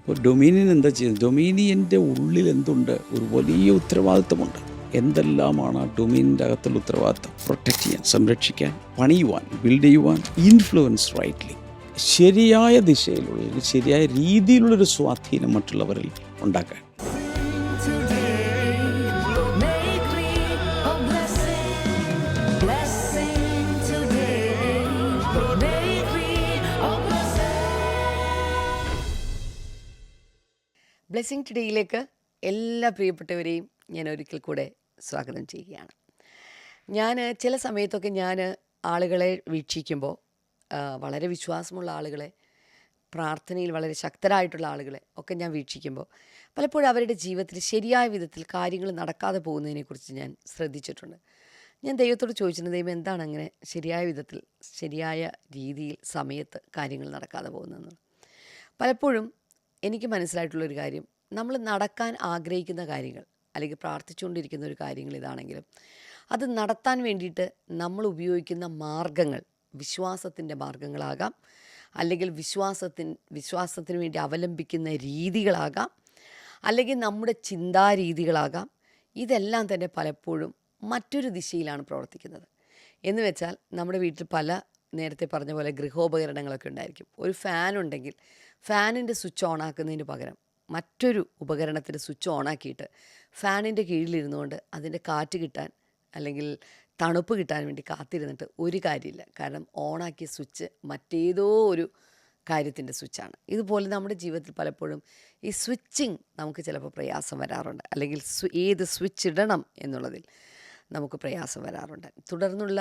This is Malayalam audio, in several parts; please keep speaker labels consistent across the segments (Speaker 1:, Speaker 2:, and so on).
Speaker 1: അപ്പോൾ ഡൊമീനിയൻ എന്താ ചെയ്യുന്നത്? ഡൊമീനിയൻ്റെ ഉള്ളിൽ എന്തുണ്ട്? ഒരു വലിയ ഉത്തരവാദിത്വമുണ്ട്. എന്തെല്ലാമാണ് ആ ഡൊമീനിൻ്റെ അകത്തുള്ള ഉത്തരവാദിത്വം? പ്രൊട്ടക്റ്റ് ചെയ്യാൻ, സംരക്ഷിക്കാൻ, പണിയുവാൻ, ബിൽഡ് ചെയ്യുവാൻ, ഇൻഫ്ലുവൻസ് റൈറ്റ്ലി, ശരിയായ ദിശയിലുള്ള, ശരിയായ രീതിയിലുള്ളൊരു സ്വാധീനം മറ്റുള്ളവരിൽ ഉണ്ടാക്കാൻ.
Speaker 2: ബ്ലെസ്സിങ് ടുഡേയിലേക്ക് എല്ലാ പ്രിയപ്പെട്ടവരെയും ഞാൻ ഒരിക്കൽ കൂടെ സ്വാഗതം ചെയ്യുകയാണ്. ചില സമയത്തൊക്കെ ആളുകളെ വീക്ഷിക്കുമ്പോൾ, വളരെ വിശ്വാസമുള്ള ആളുകളെ, പ്രാർത്ഥനയിൽ വളരെ ശക്തരായിട്ടുള്ള ആളുകളെ ഒക്കെ ഞാൻ വീക്ഷിക്കുമ്പോൾ പലപ്പോഴും അവരുടെ ജീവിതത്തിൽ ശരിയായ വിധത്തിൽ കാര്യങ്ങൾ നടക്കാതെ പോകുന്നതിനെക്കുറിച്ച് ഞാൻ ശ്രദ്ധിച്ചിട്ടുണ്ട്. ഞാൻ ദൈവത്തോട് ചോദിച്ചിട്ടുണ്ട്, ദൈവം എന്താണ് അങ്ങനെ ശരിയായ വിധത്തിൽ, ശരിയായ രീതിയിൽ, സമയത്ത് കാര്യങ്ങൾ നടക്കാതെ പോകുന്നതെന്ന്. പലപ്പോഴും എനിക്ക് മനസ്സിലായിട്ടുള്ളൊരു കാര്യം, നമ്മൾ നടക്കാൻ ആഗ്രഹിക്കുന്ന കാര്യങ്ങൾ അല്ലെങ്കിൽ പ്രാർത്ഥിച്ചുകൊണ്ടിരിക്കുന്ന ഒരു കാര്യങ്ങൾ ഇതാണെങ്കിലും അത് നടത്താൻ വേണ്ടിയിട്ട് നമ്മൾ ഉപയോഗിക്കുന്ന മാർഗങ്ങൾ വിശ്വാസത്തിൻ്റെ മാർഗങ്ങളാകാം, അല്ലെങ്കിൽ വിശ്വാസത്തിന് വേണ്ടി അവലംബിക്കുന്ന രീതികളാകാം, അല്ലെങ്കിൽ നമ്മുടെ ചിന്താരീതികളാകാം. ഇതെല്ലാം തന്നെ പലപ്പോഴും മറ്റൊരു ദിശയിലാണ് പ്രവർത്തിക്കുന്നത്. എന്ന് വെച്ചാൽ നമ്മുടെ വീട്ടിൽ നേരത്തെ പറഞ്ഞ പോലെ ഗൃഹോപകരണങ്ങളൊക്കെ ഉണ്ടായിരിക്കും. ഒരു ഫാൻ ഉണ്ടെങ്കിൽ ഫാനിൻ്റെ സ്വിച്ച് ഓണാക്കുന്നതിന് പകരം മറ്റൊരു ഉപകരണത്തിൻ്റെ സ്വിച്ച് ഓണാക്കിയിട്ട് ഫാനിൻ്റെ കീഴിലിരുന്നുകൊണ്ട് അതിൻ്റെ കാറ്റ് കിട്ടാൻ അല്ലെങ്കിൽ തണുപ്പ് കിട്ടാൻ വേണ്ടി കാത്തിരുന്നിട്ട് ഒരു കാര്യമില്ല. കാരണം ഓണാക്കിയ സ്വിച്ച് മറ്റേതോ ഒരു കാര്യത്തിൻ്റെ സ്വിച്ചാണ്. ഇതുപോലെ നമ്മുടെ ജീവിതത്തിൽ പലപ്പോഴും ഈ സ്വിച്ചിങ് നമുക്ക് ചിലപ്പോൾ പ്രയാസം വരാറുണ്ട്, അല്ലെങ്കിൽ ഏത് സ്വിച്ച് ഇടണം എന്നുള്ളതിൽ നമുക്ക് പ്രയാസം വരാറുണ്ട്. തുടർന്നുള്ള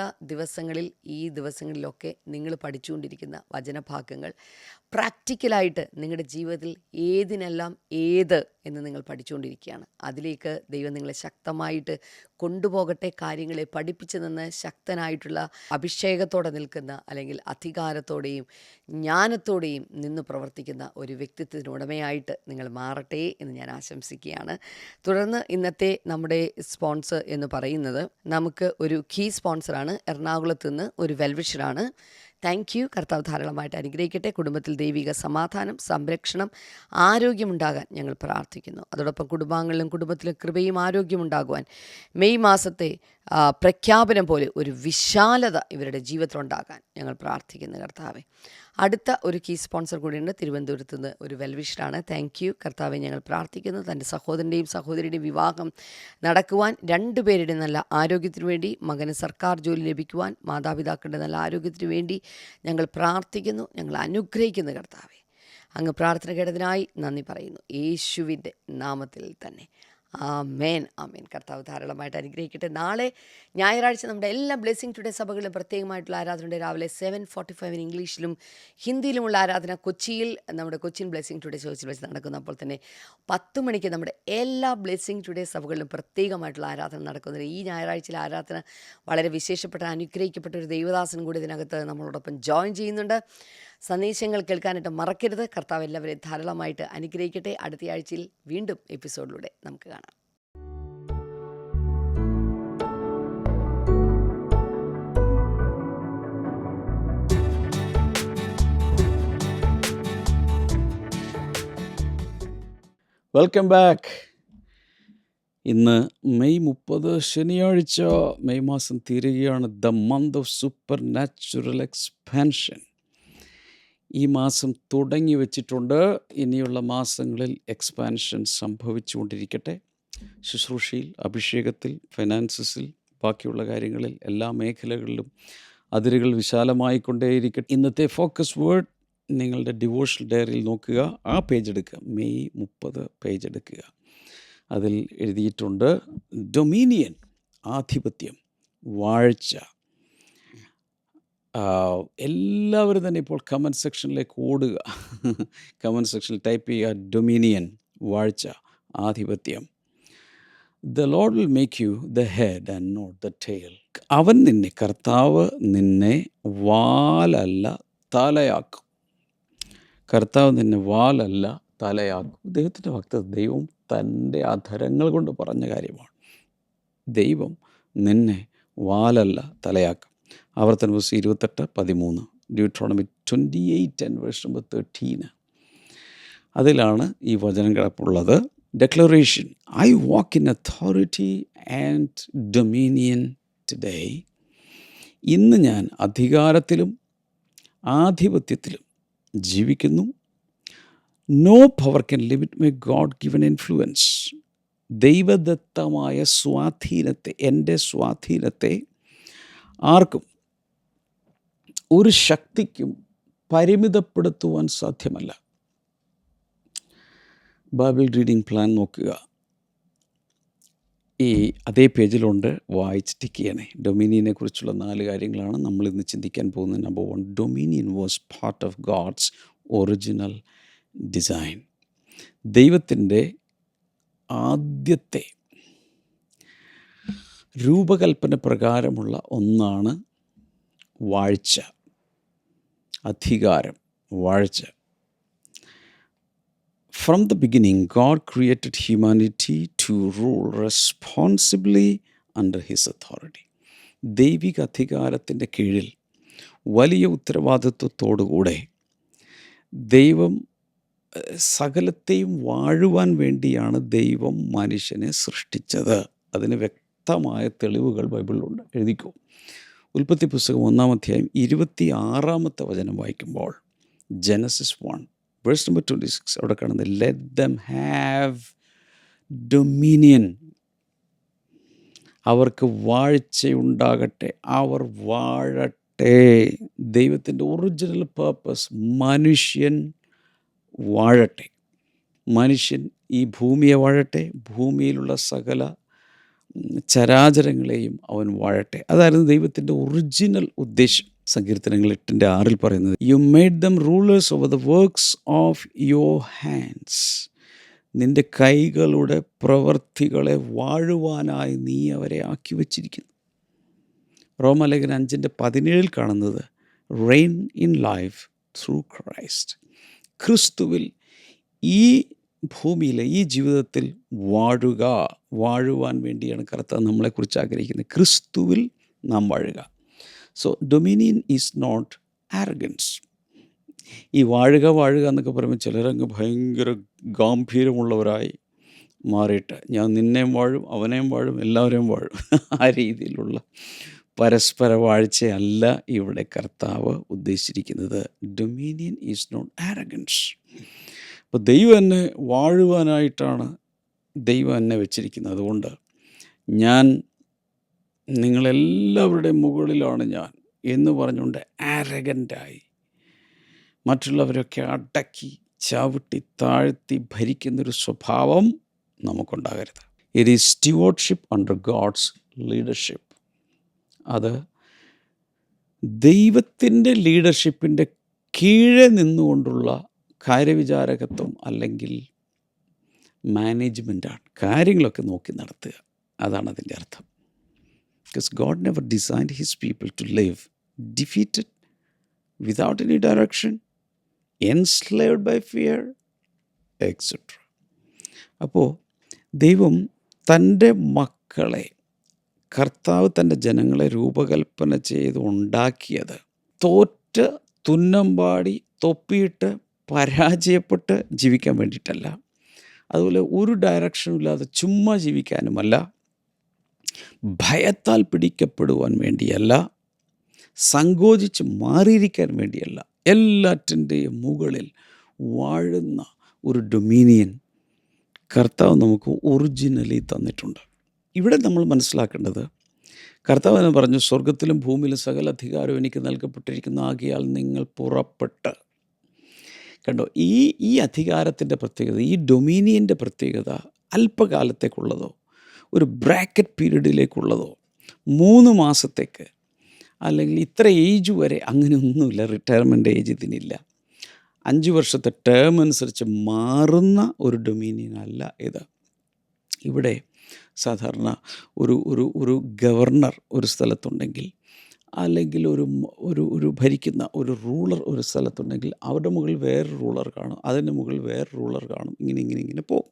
Speaker 2: ഈ ദിവസങ്ങളിലൊക്കെ നിങ്ങൾ പഠിച്ചുകൊണ്ടിരിക്കുന്ന വചനഭാഗങ്ങൾ പ്രാക്ടിക്കലായിട്ട് നിങ്ങളുടെ ജീവിതത്തിൽ ഏതിനെല്ലാം ഏത് എന്ന് നിങ്ങൾ പഠിച്ചുകൊണ്ടിരിക്കുകയാണ്. അതിലേക്ക് ദൈവം നിങ്ങളെ ശക്തമായിട്ട് കൊണ്ടുപോകട്ടെ. കാര്യങ്ങളെ പഠിപ്പിച്ചു നിന്ന് ശക്തനായിട്ടുള്ള അഭിഷേകത്തോടെ നിൽക്കുന്ന, അല്ലെങ്കിൽ അധികാരത്തോടെയും ജ്ഞാനത്തോടെയും നിന്ന് പ്രവർത്തിക്കുന്ന ഒരു വ്യക്തിത്വത്തിനുടമയായിട്ട് നിങ്ങൾ മാറട്ടെ എന്ന് ഞാൻ ആശംസിക്കുകയാണ്. തുടർന്ന് ഇന്നത്തെ നമ്മുടെ സ്പോൺസർ എന്ന് പറയുന്നത്, നമുക്ക് ഒരു കീ സ്പോൺസറാണ്. എറണാകുളത്ത് നിന്ന് ഒരു വെൽവിഷറാണ്. Thank you. കർത്താവ് ധാരാളമായിട്ട് അനുഗ്രഹിക്കട്ടെ. കുടുംബത്തിൽ ദൈവിക സമാധാനം, സംരക്ഷണം, ആരോഗ്യമുണ്ടാകാൻ ഞങ്ങൾ പ്രാർത്ഥിക്കുന്നു. അതോടൊപ്പം കുടുംബത്തിലും കൃപയും ആരോഗ്യമുണ്ടാകുവാൻ മെയ് മാസത്തെ പ്രഖ്യാപനം പോലെ ഒരു വിശാലത ഇവരുടെ ജീവിതത്തിലുണ്ടാകാൻ ഞങ്ങൾ പ്രാർത്ഥിക്കുന്നു കർത്താവെ. അടുത്ത ഒരു കീ സ്പോൺസർ കൂടിയുണ്ട്, തിരുവനന്തപുരത്ത് നിന്ന് ഒരു വെൽവിഷറാണ്. താങ്ക് യു കർത്താവെ. ഞങ്ങൾ പ്രാർത്ഥിക്കുന്നു തൻ്റെ സഹോദരൻ്റെയും സഹോദരിയുടെയും വിവാഹം നടക്കുവാൻ, രണ്ടുപേരുടെ നല്ല ആരോഗ്യത്തിനു വേണ്ടി, മകന് സർക്കാർ ജോലി ലഭിക്കുവാൻ, മാതാപിതാക്കളുടെ നല്ല ആരോഗ്യത്തിനു വേണ്ടി ഞങ്ങൾ പ്രാർത്ഥിക്കുന്നു. ഞങ്ങൾ അനുഗ്രഹിക്കുന്നു കർത്താവെ. അങ്ങ് പ്രാർത്ഥന കേട്ടതിനായി നന്ദി പറയുന്നു, യേശുവിൻ്റെ നാമത്തിൽ തന്നെ. ആമേൻ, ആമേൻ. കർത്താവ് ധാരാളമായിട്ട് അനുഗ്രഹിക്കട്ടെ. നാളെ ഞായറാഴ്ച നമ്മുടെ എല്ലാ ബ്ലെസ്സിങ് ടുഡേ സഭകളിലും പ്രത്യേകമായിട്ടുള്ള ആരാധനയുടെ രാവിലെ 7:45 ഇംഗ്ലീഷിലും ഹിന്ദിയിലുമുള്ള ആരാധന കൊച്ചിയിൽ, നമ്മുടെ കൊച്ചിൻ ബ്ലെസ്സിങ് ടുഡേ ചേർച്ചിൽ വെച്ച് നടക്കുന്നു. അപ്പോൾ തന്നെ 10 മണിക്ക് നമ്മുടെ എല്ലാ ബ്ലെസ്സിങ് ടുഡേ സഭകളിലും പ്രത്യേകമായിട്ടുള്ള ആരാധന നടക്കുന്നത്. ഈ ഞായറാഴ്ചയിലെ ആരാധന വളരെ വിശേഷപ്പെട്ട, അനുഗ്രഹിക്കപ്പെട്ട ഒരു ദൈവദാസൻ കൂടി ഇതിനകത്ത് നമ്മളോടൊപ്പം ജോയിൻ ചെയ്യുന്നുണ്ട്. സന്ദേശങ്ങൾ കേൾക്കാനായിട്ട് മറക്കരുത്. കർത്താവ് എല്ലാവരെയും ധാരാളമായിട്ട് അനുഗ്രഹിക്കട്ടെ. അടുത്ത ആഴ്ചയിൽ വീണ്ടും എപ്പിസോഡിലൂടെ നമുക്ക് കാണാം.
Speaker 1: Welcome back. ഇന്ന് മെയ് 30 ശനിയാഴ്ച. മെയ് മാസം തീരുകയാണ്. The month of super natural expansion. ഈ മാസം തുടങ്ങി വച്ചിട്ടുണ്ട്. ഇനിയുള്ള മാസങ്ങളിൽ എക്സ്പാൻഷൻ സംഭവിച്ചുകൊണ്ടിരിക്കട്ടെ. ശുശ്രൂഷയിൽ, അഭിഷേകത്തിൽ, ഫൈനാൻസസിൽ, ബാക്കിയുള്ള കാര്യങ്ങളിൽ, എല്ലാ മേഖലകളിലും അതിരുകൾ വിശാലമായിക്കൊണ്ടേയിരിക്കട്ടെ. ഇന്നത്തെ ഫോക്കസ് വേർഡ് നിങ്ങളുടെ ഡിവോഷണൽ ഡയറിയിൽ നോക്കുക. ആ പേജ് എടുക്കുക, മെയ് 30 പേജ് എടുക്കുക. അതിൽ എഴുതിയിട്ടുണ്ട് ഡൊമീനിയൻ, ആധിപത്യം, വാഴ്ച. എല്ലാവരും തന്നെ ഇപ്പോൾ കമൻറ്റ് സെക്ഷനിലേക്ക് ഓടുക. കമൻറ്റ് സെക്ഷനിൽ ടൈപ്പ് ചെയ്യുക ഡൊമീനിയൻ, വാഴ്ച, ആധിപത്യം. The Lord will make you the head and not the tail. അവൻ നിന്നെ, കർത്താവ് നിന്നെ വാലല്ല തലയാക്കും. കർത്താവ് നിന്നെ വാലല്ല തലയാക്കും. ദൈവത്തിൻ്റെ ഭക്തർ, ദൈവം തൻ്റെ അധരങ്ങൾ കൊണ്ട് പറഞ്ഞ കാര്യമാണ്. ദൈവം നിന്നെ വാലല്ല തലയാക്കും. ആവർത്തന പുസ്തകം 28:13, ഡ്യൂട്രോണമി 28 and verse number 13. അതിലാണ് ഈ വചനം കിടപ്പുള്ളത്. Declaration, I walk in authority and dominion today. ഇന്ന് ഞാൻ അധികാരത്തിലും ആധിപത്യത്തിലും ജീവിക്കുന്നു. No power can limit my God-given influence. ദൈവദത്തമായ സ്വാധീനത്തെ, എൻ്റെ സ്വാധീനത്തെ ആർക്കും ഒരു ശക്തിക്കും പരിമിതപ്പെടുത്തുവാൻ സാധ്യമല്ല. ബൈബിൾ റീഡിംഗ് പ്ലാൻ നോക്കുക. ഈ അതേ പേജിലുണ്ട്, വായിച്ച് ടിക്ക് ചെയ്യണേ. ഡൊമിനിയനെ കുറിച്ചുള്ള 4 കാര്യങ്ങളാണ് നമ്മൾ ഇന്ന് ചിന്തിക്കാൻ പോകുന്നത്. Number 1, dominion was part of God's original design. ദൈവത്തിൻ്റെ ആദ്യത്തെ രൂപകൽപ്പന പ്രകാരമുള്ള ഒന്നാണ് വാഴ്ച, അധികാരം, വാഴ്ച. From the beginning, God created humanity to rule responsibly under His authority. ദൈവിക അധികാരത്തിൻ്റെ കീഴിൽ വലിയ ഉത്തരവാദിത്വത്തോടുകൂടെ ദൈവം സകലത്തെയും വാഴുവാൻ വേണ്ടിയാണ് ദൈവം മനുഷ്യനെ സൃഷ്ടിച്ചത്. അതിന് വ്യക്തമായ തെളിവുകൾ ബൈബിളിലുണ്ട്. എഴുതിക്കോ. ഉൽപ്പത്തി പുസ്തകം 1-ാം അധ്യായം 26-ാമത്തെ വചനം വായിക്കുമ്പോൾ, ജനസിസ് 1 വേഴ്സ് നമ്പർ 26 അവിടെ കാണുന്നത്, ലെറ്റ് ദം ഹാവ് ഡൊമിനിയൻ. അവർക്ക് വാഴ്ചയുണ്ടാകട്ടെ, അവർ വാഴട്ടെ. ദൈവത്തിൻ്റെ ഒറിജിനൽ പേർപ്പസ് മനുഷ്യൻ വാഴട്ടെ. മനുഷ്യൻ ഈ ഭൂമിയെ വാഴട്ടെ, ഭൂമിയിലുള്ള സകല ചരാചരങ്ങളെയും അവൻ വാഴട്ടെ. അതായിരുന്നു ദൈവത്തിൻ്റെ ഒറിജിനൽ ഉദ്ദേശം. സങ്കീർത്തനങ്ങൾ 8:6 പറയുന്നത്, you made dum rulers over the works of your hands. നിൻ്റെ കൈകളുടെ പ്രവൃത്തികളെ വാഴുവാനായി നീ അവരെ ആക്കി വച്ചിരിക്കുന്നു. റോമാലേഖനം 5:17 കാണുന്നത്, rain in life through Christ. ക്രിസ്തുവിൽ ഈ ഭൂമിയിലെ ഈ ജീവിതത്തിൽ വാഴുവാൻ വേണ്ടിയാണ് കർത്താവ് നമ്മളെക്കുറിച്ച് ആഗ്രഹിക്കുന്നത്. ക്രിസ്തുവിൽ നാം വാഴുക. So dominion is not arrogance. ഈ വാഴുക എന്നൊക്കെ പറയുമ്പോൾ ചിലരങ്ങ് ഭയങ്കര ഗാംഭീര്യമുള്ളവരായി മാറിയിട്ട്, ഞാൻ നിന്നെയും വാഴും, അവനെയും വാഴും, എല്ലാവരെയും വാഴും, ആ രീതിയിലുള്ള പരസ്പര വാഴ്ചയല്ല ഇവിടെ കർത്താവ് ഉദ്ദേശിച്ചിരിക്കുന്നത്. Dominion is not arrogance. അപ്പോൾ ദൈവം എന്നെ വാഴുവാനായിട്ടാണ് ദൈവം എന്നെ വെച്ചിരിക്കുന്നത്. അതുകൊണ്ട് ഞാൻ നിങ്ങളെല്ലാവരുടെയും മുകളിലാണ് ഞാൻ എന്ന് പറഞ്ഞുകൊണ്ട് ആരഗൻ്റായി മറ്റുള്ളവരൊക്കെ അടക്കി ചവിട്ടി താഴ്ത്തി ഭരിക്കുന്നൊരു സ്വഭാവം നമുക്കുണ്ടാകരുത്. It is stewardship under God's leadership. അത് ദൈവത്തിൻ്റെ ലീഡർഷിപ്പിൻ്റെ കീഴെ നിന്നുകൊണ്ടുള്ള കാര്യവിചാരകത്വം അല്ലെങ്കിൽ മാനേജ്മെൻറ്റാണ്. കാര്യങ്ങളൊക്കെ നോക്കി നടത്തുക, അതാണ് അതിൻ്റെ അർത്ഥം. Because God never designed His people to live defeated, without any direction, enslaved by fear, etc. അപ്പോൾ ദൈവം തൻ്റെ മക്കളെ, കർത്താവ് തൻ്റെ ജനങ്ങളെ രൂപകൽപ്പന ചെയ്ത് ഉണ്ടാക്കിയത് തോറ്റ് തുന്നമ്പാടി തൊപ്പിയിട്ട് പരാജയപ്പെട്ട് ജീവിക്കാൻ വേണ്ടിയിട്ടല്ല, അതുപോലെ ഒരു ഡയറക്ഷനും ഇല്ലാതെ ചുമ്മാ ജീവിക്കാനുമല്ല, ഭയത്താൽ പിടിക്കപ്പെടുവാൻ വേണ്ടിയല്ല, സങ്കോചിച്ച് മാറിയിരിക്കാൻ വേണ്ടിയല്ല, എല്ലാറ്റിൻ്റെയും മുകളിൽ വാഴുന്ന ഒരു ഡൊമിനിയൻ കർത്താവ് നമുക്ക് ഒറിജിനലി തന്നിട്ടുണ്ട്. ഇവിടെ നമ്മൾ മനസ്സിലാക്കേണ്ടത്, കർത്താവ് എന്ന് പറഞ്ഞു, സ്വർഗത്തിലും ഭൂമിയിലും സകല അധികാരവും എനിക്ക് നൽകപ്പെട്ടിരിക്കുന്ന, ആകയാൽ നിങ്ങൾ പുറപ്പെട്ട്. കണ്ടോ, ഈ അധികാരത്തിൻ്റെ പ്രത്യേകത, ഈ ഡൊമിനിയൻ്റെ പ്രത്യേകത അല്പകാലത്തേക്കുള്ളതോ ഒരു ബ്രാക്കറ്റ് പീരീഡിലേക്കുള്ളതോ 3 മാസത്തേക്ക് അല്ലെങ്കിൽ ഇത്ര ഏജ് വരെ അങ്ങനെയൊന്നുമില്ല. Retirement age ഇതിനില്ല. 5 വർഷത്തെ ടേം അനുസരിച്ച് മാറുന്ന ഒരു ഡൊമിനിയൻ അല്ല ഇത്. ഇവിടെ സാധാരണ ഒരു ഗവർണർ ഒരു സ്ഥലത്തുണ്ടെങ്കിൽ, അല്ലെങ്കിൽ ഒരു ഭരിക്കുന്ന ഒരു റൂളർ ഒരു സ്ഥലത്തുണ്ടെങ്കിൽ, അവരുടെ മുകളിൽ വേറൊരു റൂളർ കാണും, അതിൻ്റെ മുകളിൽ വേറൊരു റൂളർ കാണും, ഇങ്ങനെ പോകും.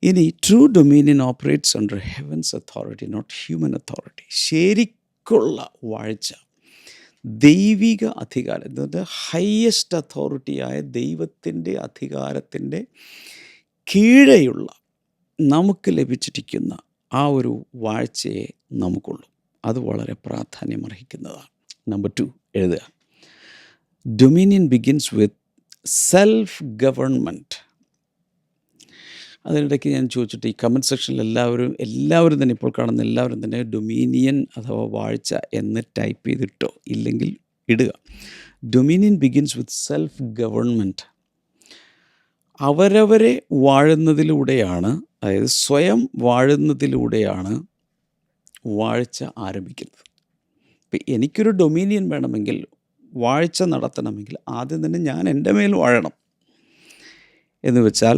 Speaker 1: ഇനി true dominion operates under heaven's authority, not human authority. ശരിക്കുള്ള വാഴ്ച ദൈവിക അധികാരം, എന്നത് ഹയസ്റ്റ് അതോറിറ്റിയായ ദൈവത്തിൻ്റെ അധികാരത്തിൻ്റെ കീഴെയുള്ള നമുക്ക് ലഭിച്ചിരിക്കുന്ന ആ ഒരു വാഴ്ചയെ നമുക്കുള്ളൂ. അത് വളരെ പ്രാധാന്യമർഹിക്കുന്നതാണ്. നമ്പർ 2 എഴുതുക. Dominion begins with self government. അതിനിടയ്ക്ക് ഞാൻ ചോദിച്ചിട്ട്, ഈ കമൻറ്റ് സെക്ഷനിൽ എല്ലാവരും തന്നെ, ഇപ്പോൾ കാണുന്ന എല്ലാവരും തന്നെ ഡൊമീനിയൻ അഥവാ വാഴ്ച എന്ന് ടൈപ്പ് ചെയ്തിട്ടോ, ഇല്ലെങ്കിൽ ഇടുക. Dominion begins with self government. അവരവരെ വാഴുന്നതിലൂടെയാണ്, അതായത് സ്വയം വാഴുന്നതിലൂടെയാണ് വാഴ്ച ആരംഭിക്കുന്നത്. ഇപ്പം എനിക്കൊരു ഡൊമീനിയൻ വേണമെങ്കിൽ, വാഴ്ച നടത്തണമെങ്കിൽ, ആദ്യം തന്നെ ഞാൻ എൻ്റെ മേൽ വാഴണം. എന്ന് വെച്ചാൽ,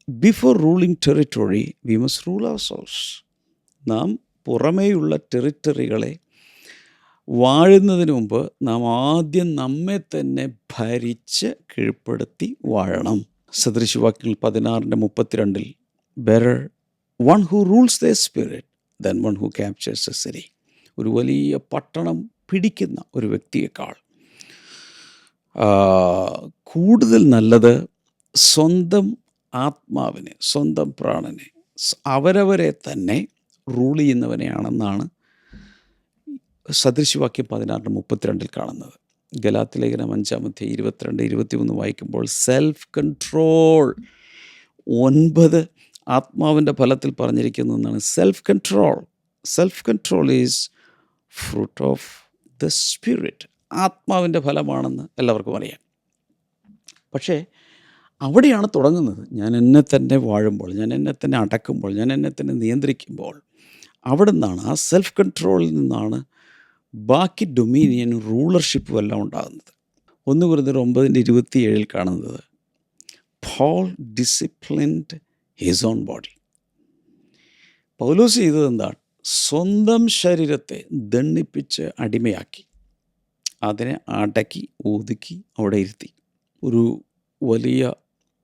Speaker 1: before ruling territory we must rule ourselves. നാം പുറമേയുള്ള ടെറിട്ടറികളെ വാഴുന്നതിന് മുമ്പ് നാം ആദ്യം നമ്മെ തന്നെ ഭരിച്ച് കീഴ്പ്പെടുത്തി വാഴണം. സദൃശവാക്യങ്ങൾ 16:32 better one who rules the spirit then one who captures A city. ഒരു വലിയ പട്ടണം പിടിക്കുന്ന ഒരു വ്യക്തിയേക്കാൾ കൂടുതൽ നല്ലത് സ്വന്തം ആത്മാവിനെ, സ്വന്തം പ്രാണനെ, അവരവരെ തന്നെ റൂൾ ചെയ്യുന്നവനെയാണെന്നാണ് സദൃശവാക്യം 16:32 കാണുന്നത്. ഗലാത്യലേഖനം 5:22-23 വായിക്കുമ്പോൾ സെൽഫ് കൺട്രോൾ 9 ആത്മാവിൻ്റെ ഫലത്തിൽ പറഞ്ഞിരിക്കുന്നു എന്നാണ്. Self control is fruit of the spirit. ആത്മാവിൻ്റെ ഫലമാണെന്ന് എല്ലാവർക്കും അറിയാം. പക്ഷേ അവിടെയാണ് തുടങ്ങുന്നത്. ഞാൻ എന്നെ തന്നെ വാഴുമ്പോൾ, ഞാൻ എന്നെ തന്നെ അടക്കുമ്പോൾ, ഞാൻ എന്നെ തന്നെ നിയന്ത്രിക്കുമ്പോൾ, അവിടെ നിന്നാണ്, ആ സെൽഫ് കൺട്രോളിൽ നിന്നാണ് ബാക്കി ഡൊമീനിയൻ, റൂളർഷിപ്പും എല്ലാം ഉണ്ടാകുന്നത്. 1 Corinthians 9:27 കാണുന്നത്, Paul disciplined his own body. Paulose ചെയ്തത് എന്താണ്? സ്വന്തം ശരീരത്തെ ദണ്ഡിപ്പിച്ച് അടിമയാക്കി, അതിനെ അടക്കി ഒതുക്കി അവിടെ ഇരുത്തി. ഒരു വലിയ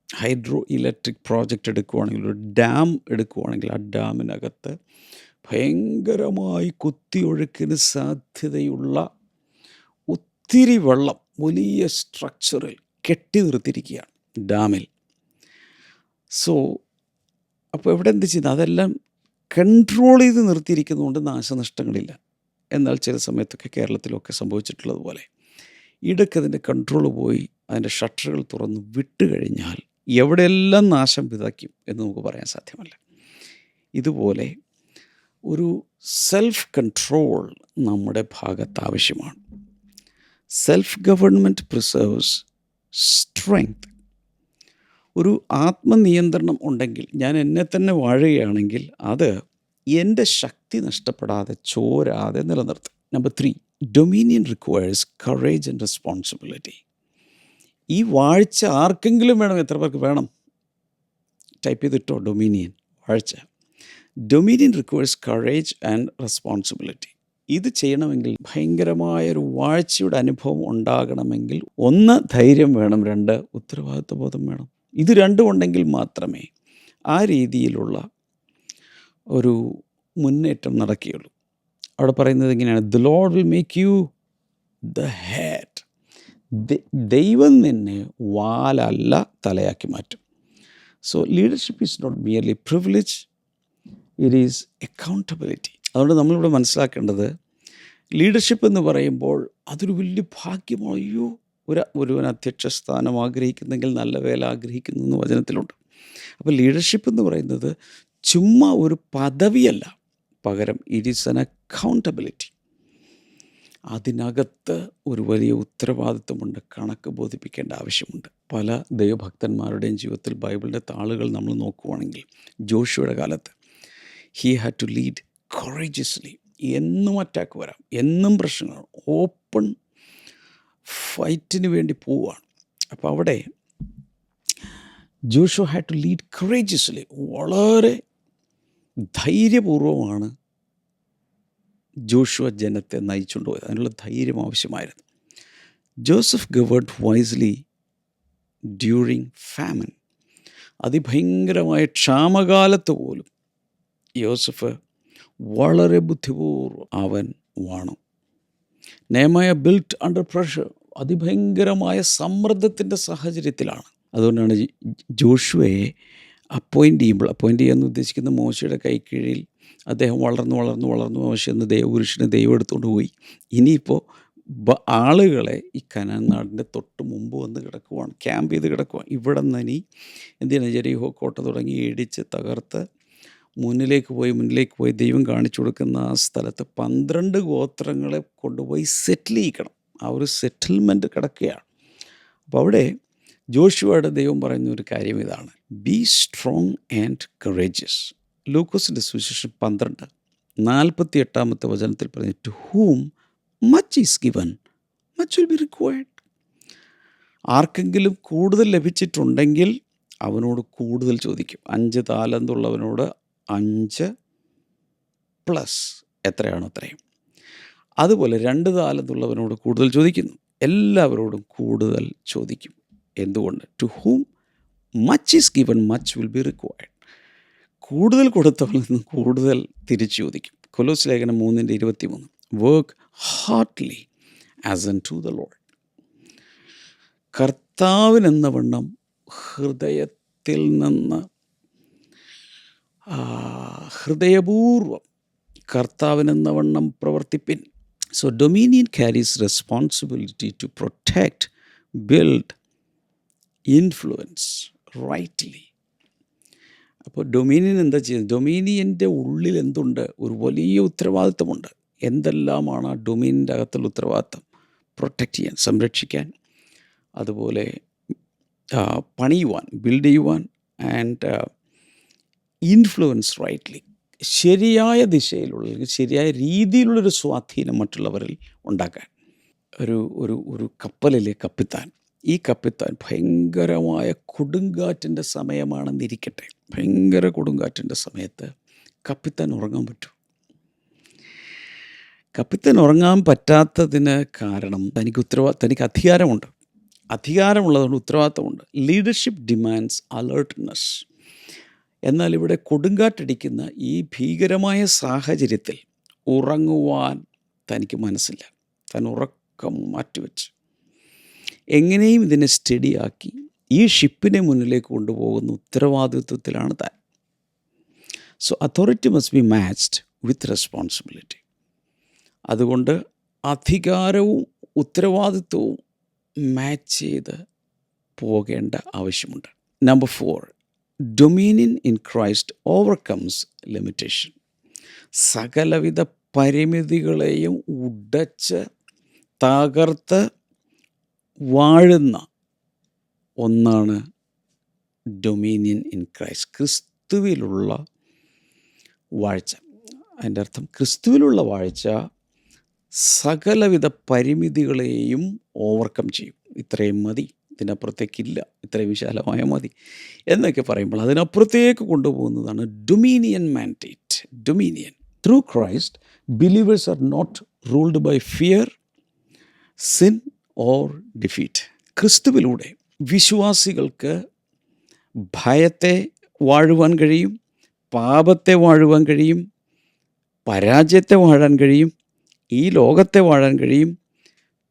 Speaker 1: ഹൈഡ്രോ ഇലക്ട്രിക് പ്രോജക്റ്റ് എടുക്കുകയാണെങ്കിൽ, ഒരു ഡാം എടുക്കുകയാണെങ്കിൽ, ആ ഡാമിനകത്ത് ഭയങ്കരമായി കുത്തിയൊഴുക്കിന് സാധ്യതയുള്ള ഒത്തിരി വെള്ളം വലിയ സ്ട്രക്ചറിൽ കെട്ടി നിർത്തിയിരിക്കുകയാണ് ഡാമിൽ. അപ്പോൾ എവിടെ എന്ത് ചെയ്യുന്നത്? അതെല്ലാം കൺട്രോൾ ചെയ്ത് നിർത്തിയിരിക്കുന്നതുകൊണ്ട് നാശനഷ്ടങ്ങളില്ല. എന്നാൽ ചില സമയത്തൊക്കെ കേരളത്തിലൊക്കെ സംഭവിച്ചിട്ടുള്ളതുപോലെ ഇടയ്ക്കതിൻ്റെ കൺട്രോൾ പോയി അതിൻ്റെ ഷട്ടറുകൾ തുറന്ന് വിട്ടുകഴിഞ്ഞാൽ എവിടെയെല്ലാം നാശം വിതയ്ക്കും എന്ന് നമുക്ക് പറയാൻ സാധ്യമല്ല. ഇതുപോലെ ഒരു സെൽഫ് കൺട്രോൾ നമ്മുടെ ഭാഗത്ത് ആവശ്യമാണ്. Self government preserves strength. ഒരു ആത്മനിയന്ത്രണം ഉണ്ടെങ്കിൽ, ഞാൻ എന്നെ തന്നെ വാഴുകയാണെങ്കിൽ, അത് എൻ്റെ ശക്തി നഷ്ടപ്പെടാതെ, ചോരാതെ നിലനിർത്തും. Number 3, dominion requires courage and responsibility. ഈ വാഴ്ച ആർക്കെങ്കിലും വേണം. എത്ര പേർക്ക് വേണം? ടൈപ്പ് ചെയ്തിട്ടോ, ഡൊമീനിയൻ വാഴ്ച. Dominion requires courage and responsibility. ഇത് ചെയ്യണമെങ്കിൽ, ഭയങ്കരമായൊരു വാഴ്ചയുടെ അനുഭവം ഉണ്ടാകണമെങ്കിൽ, 1 ധൈര്യം വേണം, 2 ഉത്തരവാദിത്വ ബോധം വേണം. ഇത് രണ്ടും ഉണ്ടെങ്കിൽ മാത്രമേ ആ രീതിയിലുള്ള ഒരു മുന്നേറ്റം നടക്കുകയുള്ളൂ. അവിടെ പറയുന്നത് ഇങ്ങനെയാണ്, the Lord will make you the head. ദൈവം നിന്നെ വാലല്ല തലയാക്കി മാറ്റും. So leadership is not merely privilege, it is accountability. അതുകൊണ്ട് നമ്മളിവിടെ മനസ്സിലാക്കേണ്ടത്, ലീഡർഷിപ്പ് എന്ന് പറയുമ്പോൾ അതൊരു വലിയ ഭാഗ്യമാണ്. അയ്യോ, ഒരുവൻ അധ്യക്ഷ സ്ഥാനം ആഗ്രഹിക്കുന്നെങ്കിൽ നല്ല വേല ആഗ്രഹിക്കുന്നു എന്ന് വചനത്തിലുണ്ട്. അപ്പോൾ ലീഡർഷിപ്പ് എന്ന് പറയുന്നത് ചുമ്മാ ഒരു പദവിയല്ല, പകരം ഇറ്റ് ഈസ് ആൻ അക്കൗണ്ടബിലിറ്റി. അതിനകത്ത് ഒരു വലിയ ഉത്തരവാദിത്വമുണ്ട്, കണക്ക് ബോധിപ്പിക്കേണ്ട ആവശ്യമുണ്ട്. പല ദൈവഭക്തന്മാരുടെയും ജീവിതത്തിൽ ബൈബിളിൻ്റെ താളുകൾ നമ്മൾ നോക്കുവാണെങ്കിൽ, ജോഷുവയുടെ കാലത്ത് ഹി ഹാഡ് ടു ലീഡ് കൊറേജിയസ്ലി. എന്നും അറ്റാക്ക് വരാം, എന്നും പ്രശ്നങ്ങളാണ്, ഓപ്പൺ ഫൈറ്റിന് വേണ്ടി പോവുകയാണ്. അപ്പോൾ അവിടെ Joshua had to lead courageously. വളരെ ധൈര്യപൂർവമാണ് ജോഷുവ ജനത്തെ നയിച്ചുകൊണ്ട് പോയത്. അതിനുള്ള ധൈര്യം ആവശ്യമായിരുന്നു. Joseph governed wisely during famine. അതിഭയങ്കരമായ ക്ഷാമകാലത്ത് പോലും യോസഫ് വളരെ ബുദ്ധിപൂർവ്വം അവൻ വാണു. നെഹെമ്യാ ബിൽറ്റ് അണ്ടർ പ്രഷർ, അതിഭയങ്കരമായ സമ്മർദ്ദത്തിൻ്റെ സാഹചര്യത്തിലാണ്. അതുകൊണ്ടാണ് ജോഷുവയെ അപ്പോയിൻ്റ് ചെയ്യാമെന്ന് ഉദ്ദേശിക്കുന്ന മോശയുടെ കൈക്കീഴിൽ അദ്ദേഹം വളർന്നു മോശ എന്ന ദൈവപുരുഷനെ ദൈവം എടുത്തുകൊണ്ട് പോയി. ഇനിയിപ്പോൾ ആളുകളെ ഈ കനാൻ നാടിൻ്റെ തൊട്ട് മുമ്പ് വന്ന് കിടക്കുവാണ്, ക്യാമ്പ് ചെയ്ത് കിടക്കുവാണ്. ഇവിടെ നിന്ന് ഇനി എന്തിനാണ് ജെറിഹോ കോട്ട തുടങ്ങി ഇടിച്ച് തകർത്ത് മുന്നിലേക്ക് പോയി ദൈവം കാണിച്ചു കൊടുക്കുന്ന ആ സ്ഥലത്ത് 12 ഗോത്രങ്ങളെ കൊണ്ടുപോയി സെറ്റിൽ ചെയ്യിക്കണം. ആ ഒരു സെറ്റിൽമെൻറ്റ് കിടക്കുകയാണ്. അപ്പോൾ അവിടെ ജോഷുവയുടെ ദൈവം പറയുന്ന ഒരു കാര്യം ഇതാണ്: ബി സ്ട്രോങ് ആൻഡ് കറേജിയസ്. ലൂക്കോസിൻ്റെ സുവിശേഷം 12:48 വചനത്തിൽ പറഞ്ഞു, to whom much is given much will be required. ആർക്കെങ്കിലും കൂടുതൽ ലഭിച്ചിട്ടുണ്ടെങ്കിൽ അവനോട് കൂടുതൽ ചോദിക്കും. 5 താലന്തുള്ളവനോട് 5 പ്ലസ് എത്രയാണോ അത്രയും. അതുപോലെ 2 താലന്തുള്ളവനോട് കൂടുതൽ ചോദിക്കുന്നു. എല്ലാവരോടും കൂടുതൽ ചോദിക്കും. എന്തുകൊണ്ട്? To whom much is given much will be required. കൂടുതൽ കൊടുത്തവരിൽ നിന്ന് കൂടുതൽ തിരിച്ചു ചോദിക്കും. കൊലോസ് ലേഖനം 3:23, work heartily as unto the Lord. കർത്താവിനെന്ന വണ്ണം ഹൃദയത്തിൽ നിന്ന് ഹൃദയപൂർവം കർത്താവിനെന്ന വണ്ണം പ്രവർത്തിപ്പിൻ. So dominion carries responsibility to protect, build, influence rightly. അപ്പോൾ ഡൊമീനിയൻ എന്താ ചെയ്യുന്നത്? ഡൊമീനിയൻ്റെ ഉള്ളിൽ എന്തുണ്ട്? ഒരു വലിയ ഉത്തരവാദിത്വമുണ്ട്. എന്തെല്ലാമാണ് ആ ഡൊമീനിൻ്റെ അകത്തുള്ള ഉത്തരവാദിത്വം? പ്രൊട്ടക്റ്റ് ചെയ്യാൻ, സംരക്ഷിക്കാൻ, അതുപോലെ പണിയുവാൻ, ബിൽഡ് ചെയ്യുവാൻ, ആൻഡ് ഇൻഫ്ലുവൻസ് റൈറ്റ്ലി. ശരിയായ ദിശയിലുള്ള, ശരിയായ രീതിയിലുള്ളൊരു സ്വാധീനം മറ്റുള്ളവരിൽ ഉണ്ടാക്കാൻ. ഒരു കപ്പലിലെ കപ്പിത്താൻ, ഈ കപ്പിത്താൻ ഭയങ്കരമായ കൊടുങ്കാറ്റിൻ്റെ സമയമാണെന്നിരിക്കട്ടെ, ഭയങ്കര കൊടുങ്കാറ്റിൻ്റെ സമയത്ത് കപ്പിത്താൻ ഉറങ്ങാൻ പറ്റും. കപ്പിത്താൻ ഉറങ്ങാൻ പറ്റാത്തതിന് കാരണം തനിക്ക് അധികാരമുള്ളതുകൊണ്ട് ഉത്തരവാദിത്തമുണ്ട്. Leadership demands alertness. എന്നാൽ ഇവിടെ കൊടുങ്കാറ്റടിക്കുന്ന ഈ ഭീകരമായ സാഹചര്യത്തിൽ ഉറങ്ങുവാൻ തനിക്ക് മനസ്സില്ല. താൻ ഉറക്കം മാറ്റിവെച്ച് എങ്ങനെയും ഇതിനെ സ്റ്റഡിയാക്കി ഈ ഷിപ്പിനെ മുന്നിലേക്ക് കൊണ്ടുപോകുന്ന ഉത്തരവാദിത്വത്തിലാണ് താൻ. So authority must be matched with responsibility. അതുകൊണ്ട് അധികാരവും ഉത്തരവാദിത്വവും മാച്ച് ചെയ്ത് പോകേണ്ട ആവശ്യമുണ്ട്. Number 4, dominion in Christ overcomes limitation. സകലവിധ പരിമിതികളെയും ഉടച്ച് തകർത്ത് വാഴുന്ന ഒന്നാണ് ഡൊമീനിയൻ ഇൻ ക്രൈസ്റ്റ്. ക്രിസ്തുവിലുള്ള വാഴ്ച. അതിൻ്റെ അർത്ഥം ക്രിസ്തുവിലുള്ള വാഴ്ച സകലവിധ പരിമിതികളെയും ഓവർകം ചെയ്യും. ഇത്രയും മതി, ഇതിനപ്പുറത്തേക്കില്ല, ഇത്രയും വിശാലമായ മതി എന്നൊക്കെ പറയുമ്പോൾ അതിനപ്പുറത്തേക്ക് കൊണ്ടുപോകുന്നതാണ് dominion mandate. Dominion through Christ believers are not ruled by fear, sin or defeat. ക്രിസ്തുവിലൂടെ വിശ്വാസികൾക്ക് ഭയത്തെ വാഴുവാൻ കഴിയും, പാപത്തെ വാഴുവാൻ കഴിയും, പരാജയത്തെ വാഴാൻ കഴിയും, ഈ ലോകത്തെ വാഴാൻ കഴിയും,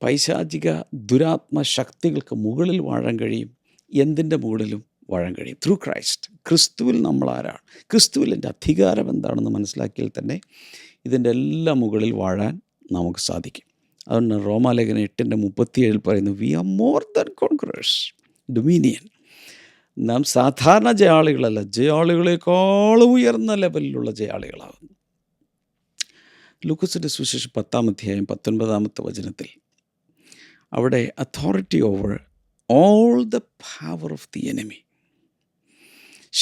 Speaker 1: പൈശാചിക ദുരാത്മ ശക്തികൾക്ക് മുകളിൽ വാഴാൻ കഴിയും, എന്തിൻ്റെ മുകളിലും വാഴാൻ കഴിയും. Through Christ. ക്രിസ്തുവിൽ നമ്മൾ ആരാണ്, ക്രിസ്തുവിൽ എൻ്റെ അധികാരം എന്താണെന്ന് മനസ്സിലാക്കിയാൽ തന്നെ ഇതിൻ്റെ എല്ലാം മുകളിൽ വാഴാൻ നമുക്ക് സാധിക്കും. അതുകൊണ്ട് റോമാലേഖനം 8:37 പറയുന്നു, we are more than conquerors. Dominion. നാം സാധാരണ ജയാളികളല്ല, ജയാളികളെക്കാളും ഉയർന്ന ലെവലിലുള്ള ജയാളികളാകുന്നു. ലൂക്കോസിൻ്റെ സുവിശേഷം 10:19 അവിടെ authority over all the power of the enemy.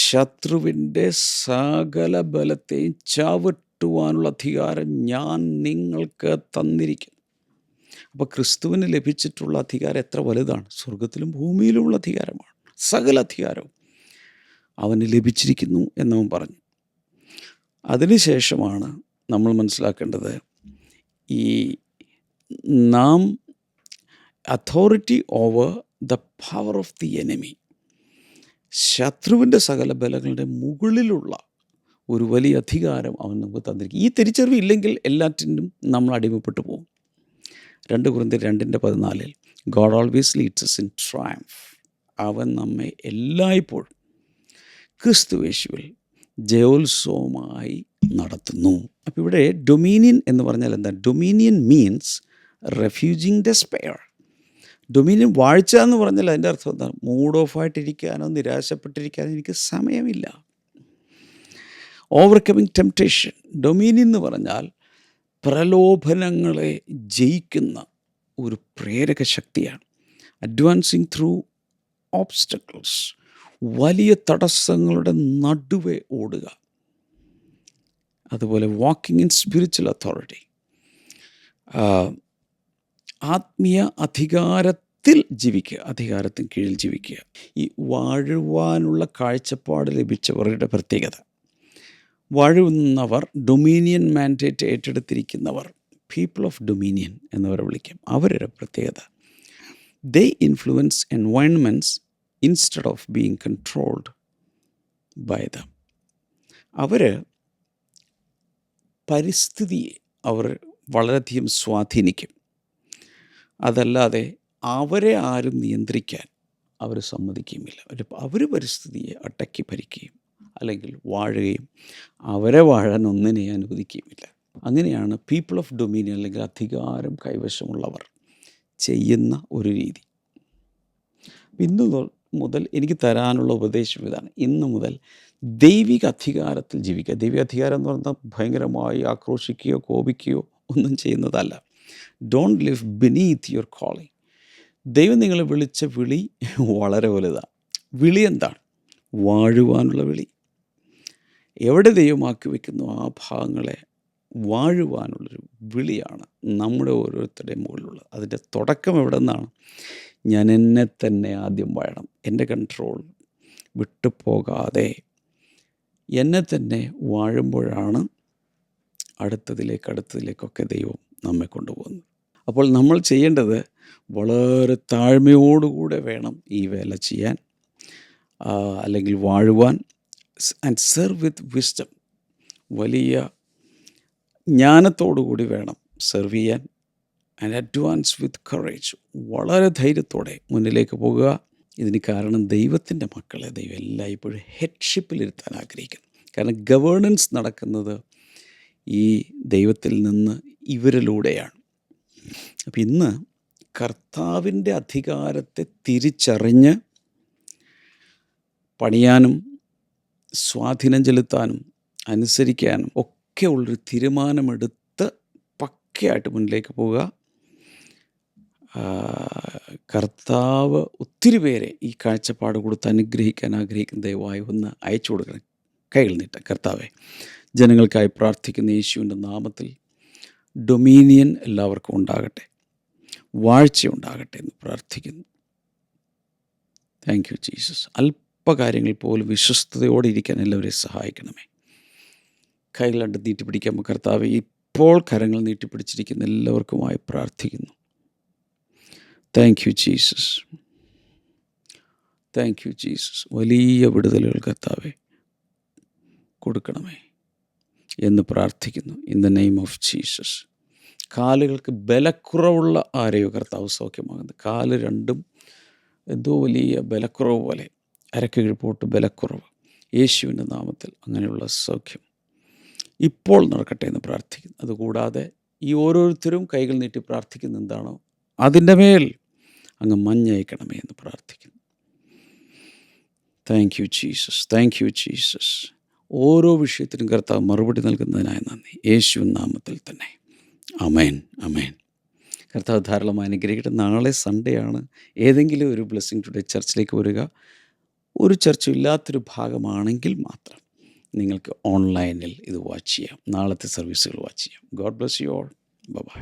Speaker 1: ശത്രുവിൻ്റെ സകല ബലത്തെയും ചവിട്ടുവാനുള്ള അധികാരം ഞാൻ നിങ്ങൾക്ക് തന്നിരിക്കുന്നു. അപ്പോൾ ക്രിസ്തുവിന് ലഭിച്ചിട്ടുള്ള അധികാരം എത്ര വലുതാണ്! സ്വർഗത്തിലും ഭൂമിയിലുമുള്ള അധികാരമാണ്. സകല അധികാരവും അവന് ലഭിച്ചിരിക്കുന്നു എന്നവൻ പറഞ്ഞു. അതിനുശേഷമാണ് നമ്മൾ മനസ്സിലാക്കേണ്ടത്, ഈ നാം authority over the power of the enemy, ശത്രുവിൻ്റെ സകല ബലങ്ങളുടെ മുകളിലുള്ള ഒരു വലിയ അധികാരം അവൻ നമുക്ക് തന്നിരിക്കും. ഈ തിരിച്ചറിവ് ഇല്ലെങ്കിൽ എല്ലാറ്റിനും നമ്മൾ അടിമപ്പെട്ടു പോകും. 2 Corinthians 2:14 God always leads us in triumph. അവൻ നമ്മെ എല്ലായ്പ്പോഴും ക്രിസ്തുയേശുവിൽ ജയോത്സവമായി നടത്തുന്നു. അപ്പോൾ ഇവിടെ ഡൊമീനിയൻ എന്ന് പറഞ്ഞാൽ എന്താ? Dominion means refusing despair. Dominion വാഴ്ച എന്ന് പറഞ്ഞാൽ അതിൻ്റെ അർത്ഥം എന്താണ്? മൂഡ് ഓഫ് ആയിട്ടിരിക്കാനോ നിരാശപ്പെട്ടിരിക്കാനോ എനിക്ക് സമയമില്ല. Overcoming temptation. ഡൊമീനിയൻ എന്ന് പറഞ്ഞാൽ പ്രലോഭനങ്ങളെ ജയിക്കുന്ന ഒരു പ്രേരക ശക്തിയാണ്. Advancing through obstacles. വലിയ തടസ്സങ്ങളുടെ നടുവെ ഓടുക. അതുപോലെ വാക്കിംഗ് ഇൻ സ്പിരിച്വൽ അതോറിറ്റി. ആത്മീയ അധികാരത്തിൽ ജീവിക്കുക, അധികാരത്തിന് കീഴിൽ ജീവിക്കുക. ഈ വാഴുവാനുള്ള കാഴ്ചപ്പാട് ലഭിച്ചവരുടെ പ്രത്യേകത, വാഴുന്നവർ, ഡൊമീനിയൻ മാൻഡേറ്റ് ഏറ്റെടുത്തിരിക്കുന്നവർ, പീപ്പിൾ ഓഫ് ഡൊമീനിയൻ എന്നവരെ വിളിക്കാം. അവരുടെ പ്രത്യേകത, they influence environments instead of being controlled by them. അവർ പരിസ്ഥിതിയെ അവർ വളരെയധികം സ്വാധീനിക്കും. അതല്ലാതെ അവരെ ആരും നിയന്ത്രിക്കാൻ അവർ സമ്മതിക്കുകയുമില്ല. അവർ പരിസ്ഥിതിയെ അടക്കി ഭരിക്കുകയും അല്ലെങ്കിൽ വാഴുകയും അവരെ വാഴാൻ ഒന്നിനെ അനുവദിക്കുകയുമില്ല. അങ്ങനെയാണ് പീപ്പിൾ ഓഫ് ഡൊമീനിയൻ അല്ലെങ്കിൽ അധികാരം കൈവശമുള്ളവർ ചെയ്യുന്ന ഒരു രീതി. ഇന്ന് മുതൽ എനിക്ക് തരാനുള്ള ഉപദേശം ഇതാണ്. ഇന്ന് മുതൽ ദൈവിക അധികാരത്തിൽ ജീവിക്കുക. ദൈവിക അധികാരം എന്ന് പറഞ്ഞാൽ ഭയങ്കരമായി ആക്രോശിക്കുകയോ കോപിക്കുകയോ ഒന്നും ചെയ്യുന്നതല്ല. Don't live beneath your calling. ദൈവം നിങ്ങളെ വിളിച്ച വിളി വളരെ വലുതാണ്. വിളി എന്താണ്? വാഴുവാനുള്ള വിളി. എവിടെ ദൈവമാക്കി വയ്ക്കുന്നു ആ ഭാഗങ്ങളെ വാഴുവാനുള്ളൊരു വിളിയാണ് നമ്മുടെ ഓരോരുത്തരുടെയും മുകളിലുള്ളത്. അതിൻ്റെ തുടക്കം എവിടെ നിന്നാണ്? ഞാൻ എന്നെ തന്നെ ആദ്യം വാഴണം. എൻ്റെ കൺട്രോൾ വിട്ടു എന്നെ തന്നെ വാഴുമ്പോഴാണ് അടുത്തതിലേക്കൊക്കെ ദൈവം നമ്മെ കൊണ്ടുപോകുന്നത്. അപ്പോൾ നമ്മൾ ചെയ്യേണ്ടത് വളരെ താഴ്മയോടുകൂടെ വേണം ഈ വേല ചെയ്യാൻ, അല്ലെങ്കിൽ വാഴുവാൻ. And serve with wisdom. വലിയ ജ്ഞാനത്തോടുകൂടി വേണം സെർവ് ചെയ്യാൻ. And advance with courage. വളരെ ധൈര്യത്തോടെ മുന്നിലേക്ക് പോകുക. ഇതിന് കാരണം ദൈവത്തിൻ്റെ മക്കളെ ദൈവം എല്ലായ്പ്പോഴും ഹെഡ്ഷിപ്പിലിരുത്താൻ ആഗ്രഹിക്കുന്നു. കാരണം ഗവേണൻസ് നടക്കുന്നത് ഈ ദൈവത്തിൽ നിന്ന് ഇവരിലൂടെയാണ്. അപ്പം ഇന്ന് കർത്താവിൻ്റെ അധികാരത്തെ തിരിച്ചറിഞ്ഞ് പണിയാനും സ്വാധീനം ചെലുത്താനും അനുസരിക്കാനും ഒക്കെ ഉള്ളൊരു തീരുമാനമെടുത്ത് പക്കയായിട്ട് മുന്നിലേക്ക് പോവുക. കർത്താവ് ഒത്തിരി പേരെ ഈ കാഴ്ചപ്പാട് കൊടുത്ത് അനുഗ്രഹിക്കാൻ ആഗ്രഹിക്കുന്ന ദയവായി ഒന്ന് അയച്ചു കൊടുക്കണം. കൈകൾ നീട്ടാം. കർത്താവെ, ജനങ്ങൾക്കായി പ്രാർത്ഥിക്കുന്ന യേശുവിൻ്റെ നാമത്തിൽ ഡൊമീനിയൻ എല്ലാവർക്കും ഉണ്ടാകട്ടെ, വാഴ്ചയുണ്ടാകട്ടെ എന്ന് പ്രാർത്ഥിക്കുന്നു. Thank you Jesus. അല്പകാര്യങ്ങൾ പോലും വിശ്വസ്തയോടെ ഇരിക്കാൻ എല്ലാവരെയും സഹായിക്കണമേ. കൈകൾ രണ്ട് നീട്ടിപ്പിടിക്കാമ്പോൾ കർത്താവെ, ഇപ്പോൾ കരങ്ങൾ നീട്ടിപ്പിടിച്ചിരിക്കുന്ന എല്ലാവർക്കുമായി പ്രാർത്ഥിക്കുന്നു. Thank you Jesus. Thank you Jesus. വലിയ വിടുതലുകൾ കർത്താവെ കൊടുക്കണമേ എന്ന് പ്രാർത്ഥിക്കുന്നു. In the name of Jesus. കാലുകൾക്ക് ബലക്കുറവുള്ള ആരെയോ കർത്താവ് സൗഖ്യമാകുന്നത്. കാല് രണ്ടും എന്തോ വലിയ ബലക്കുറവ് പോലെ, അരക്ക് കീഴ്പോട്ട് ബലക്കുറവ്, യേശുവിൻ്റെ നാമത്തിൽ അങ്ങനെയുള്ള സൗഖ്യം ഇപ്പോൾ നടക്കട്ടെ എന്ന് പ്രാർത്ഥിക്കുന്നു. അതുകൂടാതെ ഈ ഓരോരുത്തരും കൈകൾ നീട്ടി പ്രാർത്ഥിക്കുന്ന എന്താണോ അതിൻ്റെ മേൽ അങ്ങ് മഞ്ഞയക്കണമേ എന്ന് പ്രാർത്ഥിക്കുന്നു. Thank you Jesus. Thank you Jesus. ഓരോ വിഷയത്തിനും കർത്താവ് മറുപടി നൽകുന്നതിനായി നന്ദി. യേശുവിൻ നാമത്തിൽ തന്നെ. അമേൻ, അമേൻ. കർത്താവ് ധാരാളമായി അനുഗ്രഹിക്കട്ടെ. നാളെ സൺഡേ ആണ്. ഏതെങ്കിലും ഒരു ബ്ലെസ്സിങ് ടുഡേ ചർച്ചിലേക്ക് വരിക. ഒരു ചർച്ചും ഇല്ലാത്തൊരു ഭാഗമാണെങ്കിൽ മാത്രം നിങ്ങൾക്ക് ഓൺലൈനിൽ ഇത് വാച്ച് ചെയ്യാം. നാളത്തെ സർവീസുകൾ വാച്ച് ചെയ്യാം. God bless you all. By.